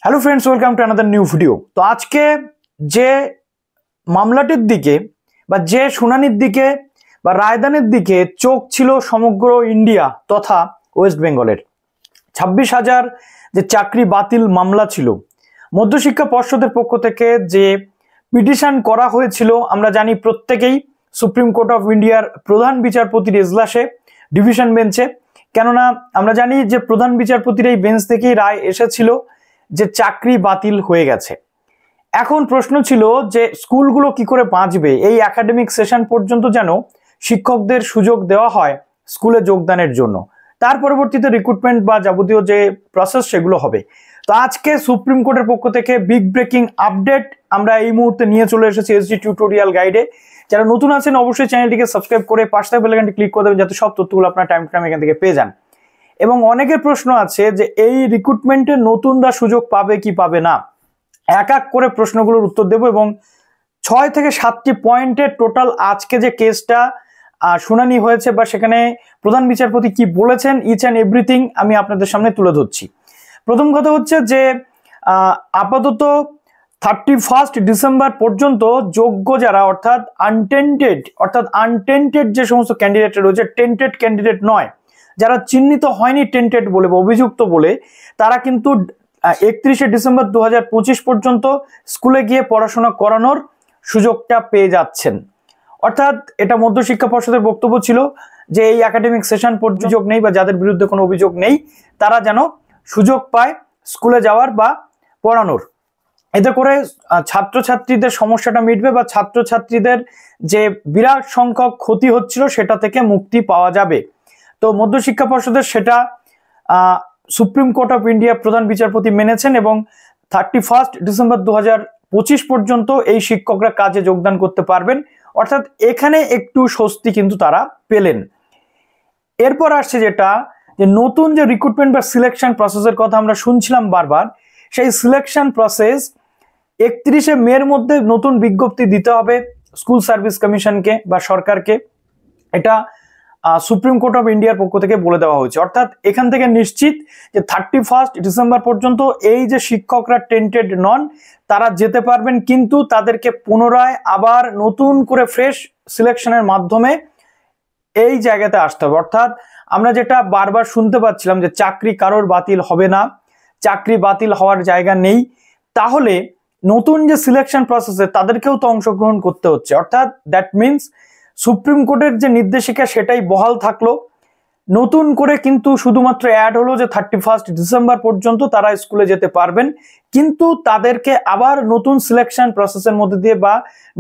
Hello friends, welcome to another new video. তো আজকে যে মামলাটির দিকে বা যে শুনানির দিকে বা রায়দানের দিকে চোখ ছিল সমগ্র ইন্ডিয়া তথা ওয়েস্ট বেঙ্গলের 26,000 যে চাকরি বাতিল মামলা ছিল, মধ্যশিক্ষা পর্ষদের পক্ষ থেকে যে পিটিশন করা হয়েছিল আমরা জানি প্রত্যেকেই, সুপ্রিম কোর্ট অফ ইন্ডিয়ার প্রধান বিচারপতির এজলাসে, ডিভিশন বেঞ্চে। কেননা আমরা জানি যে প্রধান বিচারপতির এই বেঞ্চ থেকেই রায় এসেছিল যে চাকরি বাতিল হয়ে গেছে। এখন প্রশ্ন ছিল যে স্কুলগুলো কি করে বাঁচবে, এই একাডেমিক সেশন পর্যন্ত যেন শিক্ষকদের সুযোগ দেওয়া হয় স্কুলে যোগদানের জন্য, তার পরবর্তীতে রিক্রুটমেন্ট বা যাবতীয় যে প্রসেস সেগুলো হবে। তো আজকে সুপ্রিম কোর্টের পক্ষ থেকে বিগ ব্রেকিং আপডেট আমরা এই মুহূর্তে নিয়ে চলে এসেছি এসডি টিউটোরিয়াল গাইডে। যারা নতুন আছেন অবশ্যই চ্যানেলটিকে সাবস্ক্রাইব করে পাশে বেল আইকনটি ক্লিক করে দেবেন যাতে সব তথ্যগুলো আপনার টাইম টু টাইম এখান থেকে পেয়ে যান। এবং অনেকের প্রশ্ন আছে যে এই রিক্রুটমেন্টে নতুনরা সুযোগ পাবে কি পাবে না, এক এক করে প্রশ্নগুলোর উত্তর দেব এবং 6 থেকে 7টি পয়েন্টের টোটাল আজকে যে কেসটা শুনানি হয়েছে বা সেখানে প্রধান বিচারপতি কি বলেছেন ইচ অ্যান্ড এভরিথিং আমি আপনাদের সামনে তুলে ধরছি। প্রথম কথা হচ্ছে যে আপাতত 31 ডিসেম্বর পর্যন্ত যোগ্য যারা অর্থাৎ আনটেন্টেড যে সমস্ত ক্যান্ডিডেট রয়েছে, টেন্টেড ক্যান্ডিডেট নয়, যারা চিহ্নিত হয়নি টেন্টেড বলে বা অভিযুক্ত বলে, তারা কিন্তু 31 ডিসেম্বর 2025 পর্যন্ত স্কুলে গিয়ে পড়াশোনা করানোর সুযোগটা পেয়ে যাচ্ছেন। অর্থাৎ এটা মধ্যশিক্ষা পর্ষদের বক্তব্য ছিল যে এই একাডেমিক সেশন পর্যন্ত নেই বা যাদের বিরুদ্ধে কোনো অভিযোগ নেই তারা যেন সুযোগ পায় স্কুলে যাওয়ার বা পড়ানোর। এতে করে ছাত্রছাত্রীদের সমস্যাটা মিটবে বা ছাত্রছাত্রীদের যে বিরাট সংখ্যক ক্ষতি হচ্ছিল সেটা থেকে মুক্তি পাওয়া যাবে। তো মধ্যশিক্ষা পর্ষদের সেটা সুপ্রিম কোর্ট অফ ইন্ডিয়া প্রধান বিচারপতি মেনেছেন এবং 31 ডিসেম্বর 2025 পর্যন্ত এই শিক্ষকরা কাজে যোগদান করতে পারবেন। অর্থাৎ এখানে একটু স্বস্তি কিন্তু তারা পেলেন। এরপর আসছে যেটা যে নতুন যে রিক্রুটমেন্ট বা সিলেকশন প্রসেসের কথা আমরা শুনছিলাম বারবার, সেই সিলেকশন প্রসেস 31 মের মধ্যে নতুন বিজ্ঞপ্তি দিতে হবে স্কুল সার্ভিস কমিশনকে বা সরকারকে। এটা সুপ্রিম কোর্ট অফ ইন্ডিয়ার পক্ষ থেকে বলে দেওয়া হয়েছে। অর্থাৎ এখান থেকে নিশ্চিত যে 31 ডিসেম্বর পর্যন্ত এই যে শিক্ষকরা টেন্টেড নন তারা যেতে পারবেন, কিন্তু তাদেরকে পুনরায় আবার নতুন করে ফ্রেশ সিলেকশনের মাধ্যমে এই জায়গাতে আসতে হবে। অর্থাৎ আমরা যেটা বারবার শুনতে পাচ্ছিলাম যে চাকরি কারোর বাতিল হবে না, চাকরি বাতিল হওয়ার জায়গা নেই, তাহলে নতুন যে সিলেকশন প্রসেসে তাদেরকেও তো অংশগ্রহণ করতে হচ্ছে। অর্থাৎ দ্যাট মিনস সুপ্রিম কোর্টের যে নির্দেশিকা সেটাই বহাল থাকলো, নতুন করে কিন্তু শুধুমাত্র অ্যাড হলো যে 31 ডিসেম্বর পর্যন্ত তারা স্কুলে যেতে পারবেন, কিন্তু তাদেরকে আবার নতুন সিলেকশন প্রসেসের মধ্যে দিয়ে বা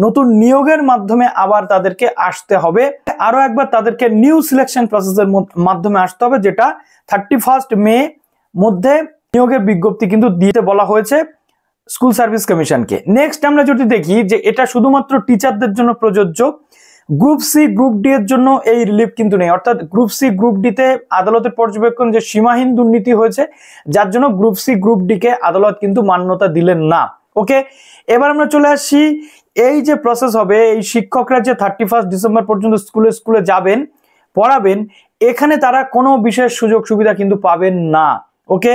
নতুন নিয়োগের মাধ্যমে আবার তাদেরকে আসতে হবে, আরো একবার তাদেরকে নিউ সিলেকশন প্রসেসের মাধ্যমে আসতে হবে, যেটা 31 মে মধ্যে নিয়োগের বিজ্ঞপ্তি কিন্তু দিতে বলা হয়েছে স্কুল সার্ভিস কমিশনকে। নেক্সট আমরা যদি দেখি যে এটা শুধুমাত্র টিচারদের জন্য প্রযোজ্য, গ্রুপ সি গ্রুপ ডি এর জন্য এই রিলিফ কিন্তু নেই। অর্থাৎ গ্রুপ সি গ্রুপ ডি তে আদালতের পর্যবেক্ষণ যে সীমাহীন দুর্নীতি হয়েছে যার জন্য গ্রুপ সি গ্রুপ ডি কে আদালত কিন্তু মান্যতা দিলেন না। ওকে, এবার আমরা চলে আসছি এই যে প্রসেস হবে, এই শিক্ষকরা যে 31 ডিসেম্বর পর্যন্ত স্কুলে যাবেন পড়াবেন, এখানে তারা কোনো বিশেষ সুযোগ সুবিধা কিন্তু পাবেন না। ওকে,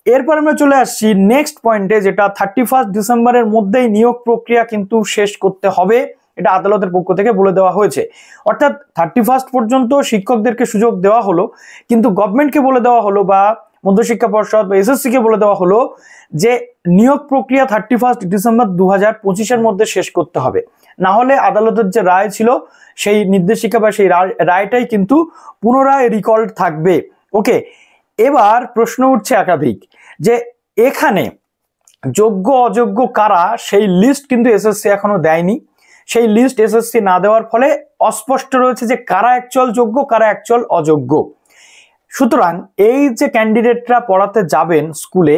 এরপর আমরা চলে আসছি নেক্সট পয়েন্টে, যেটা 31 ডিসেম্বরের মধ্যেই নিয়োগ প্রক্রিয়া কিন্তু শেষ করতে হবে, এটা আদালতের পক্ষ থেকে বলে দেওয়া হয়েছে। অর্থাৎ 31 পর্যন্ত শিক্ষকদেরকে সুযোগ দেওয়া হলো, কিন্তু গভর্নমেন্টকে বলে দেওয়া হলো বা মধ্যশিক্ষা পর্ষদ বা এসএসসি কে বলে দেওয়া হলো যে নিয়োগ প্রক্রিয়া 31 ডিসেম্বর 2025 মধ্যে শেষ করতে হবে, না হলে আদালতের যে রায় ছিল সেই নির্দেশিকা বা সেই রায়টাই কিন্তু পুনরায় রিকল্ড থাকবে। ওকে, এবার প্রশ্ন উঠছে একাধিক যে এখানে যোগ্য অযোগ্য কারা, সেই লিস্ট কিন্তু এসএসসি এখনো দেয়নি। সেই লিস্ট এসএসসি না দেওয়ার ফলে অস্পষ্ট রয়েছে যে কারা অ্যাকচুয়াল যোগ্য কারা অ্যাকচুয়াল অযোগ্য। সুতরাং এই যে ক্যান্ডিডেটরা পড়াতে যাবেন স্কুলে,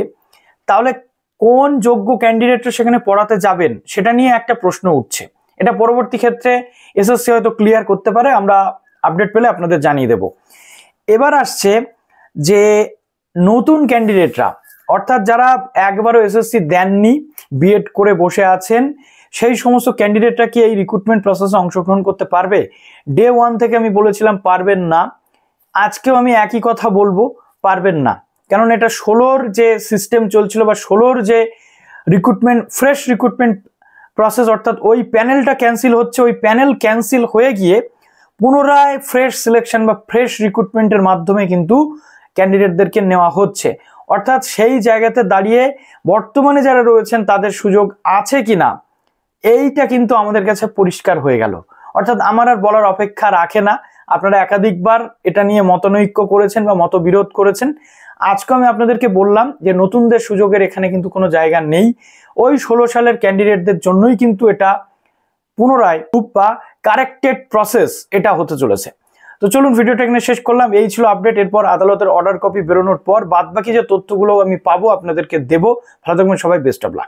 তাহলে কোন যোগ্য ক্যান্ডিডেটরা সেখানে পড়াতে যাবেন সেটা নিয়ে একটা প্রশ্ন উঠছে। এটা পরবর্তী ক্ষেত্রে এসএসসি হয়তো ক্লিয়ার করতে পারে, আমরা আপডেট পেলে আপনাদের জানিয়ে দেব। এবার আসছে যে নতুন ক্যান্ডিডেটরা, অর্থাৎ যারা একবারও এসএসসি দেননি, বিএড করে বসে আছেন, সেই সমস্ত ক্যান্ডিডেটরা কি এই রিক্রুটমেন্ট প্রসেসে অংশগ্রহণ করতে পারবে? ডে 1 থেকে আমি বলেছিলাম পারবেন না, আজকেও আমি একই কথা বলবো, পারবেন না। কেননা এটা 16র যে সিস্টেম চলছিল বা 16র যে রিক্রুটমেন্ট, ফ্রেশ রিক্রুটমেন্ট প্রসেস, অর্থাৎ ওই প্যানেলটা ক্যান্সেল হচ্ছে, ওই প্যানেল ক্যান্সেল হয়ে গিয়ে পুনরায় ফ্রেশ সিলেকশন বা ফ্রেশ রিক্রুটমেন্টের মাধ্যমে কিন্তু ক্যান্ডিডেটদেরকে নেওয়া হচ্ছে। অর্থাৎ সেই জায়গাতে দাঁড়িয়ে বর্তমানে যারা রয়েছেন তাদের সুযোগ আছে কিনা এইটা কিন্তু আমাদের কাছে পরিষ্কার হয়ে গেল। অর্থাৎ আমার আর বলার অপেক্ষা রাখে না, আপনারা একাধিকবার এটা নিয়ে মতনৈক্য করেছেন বা মতবিরোধ করেছেন। আজকে আমি আপনাদেরকে বললাম যে নতুনদের সুযোগের এখানে কিন্তু কোনো জায়গা নেই, ওই 16 সালের ক্যান্ডিডেটদের জন্যই কিন্তু এটা পুনরায় বা কারেক্টেড প্রসেস এটা হতে চলেছে। তো চলুন ভিডিওটা এখানে শেষ করলাম। এই ছিল আপডেট। এরপর আদালতের অর্ডার কপি বেরোনোর পর বাদ বাকি যে তথ্যগুলো আমি পাবো আপনাদেরকে দেবো। ভালো থাকবেন সবাই, বেস্ট অফ লাক।